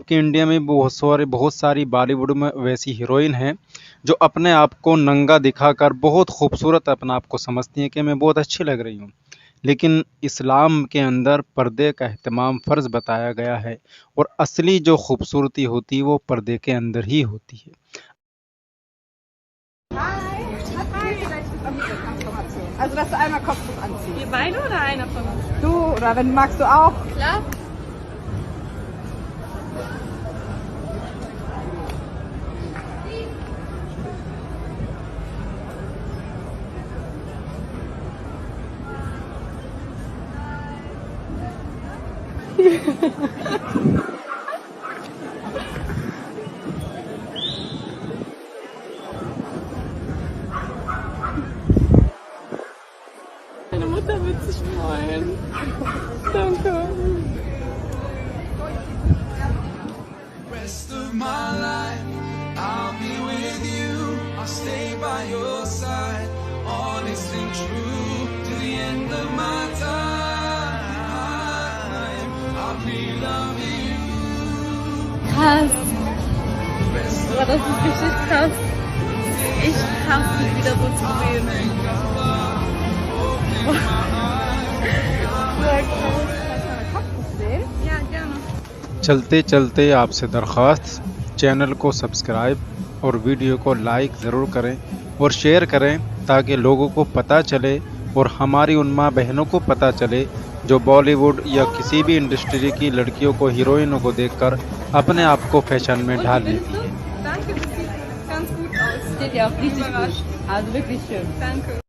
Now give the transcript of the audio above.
जबकि इंडिया में बहुत सारी बॉलीवुड में वैसी हीरोइन हैं जो अपने आप को नंगा दिखाकर बहुत खूबसूरत अपने आप को समझती हैं कि मैं बहुत अच्छी लग रही हूँ। लेकिन इस्लाम के अंदर पर्दे का एहतमाम फ़र्ज़ बताया गया है और असली जो खूबसूरती होती है वो पर्दे के अंदर ही होती है। Also, dass du einmal Kopftuch anziehst. Wir beide oder einer von uns? Du, oder wenn magst du auch. Klar. Meine Mutter wird sich freuen. Danke. Rest of my life, I'll be with you. I'll stay by your side, honest and true to the end of my time. I'll be loving you. Krass. Aber das ist richtig krass. Ich hasse dich wieder so zu sehen. Ja, gerne. चलते चलते आपसे दरख्वास्त, चैनल को सब्सक्राइब और वीडियो को लाइक ज़रूर करें और शेयर करें ताकि लोगों को पता चले और हमारी उन माँ बहनों को पता चले जो बॉलीवुड या किसी भी इंडस्ट्री की लड़कियों को, हीरोइनों को देखकर अपने आप को फैशन में ढाल लेती है। Danke, das sieht ganz gut aus. Steht ja auch richtig gut. Also wirklich schön. Danke.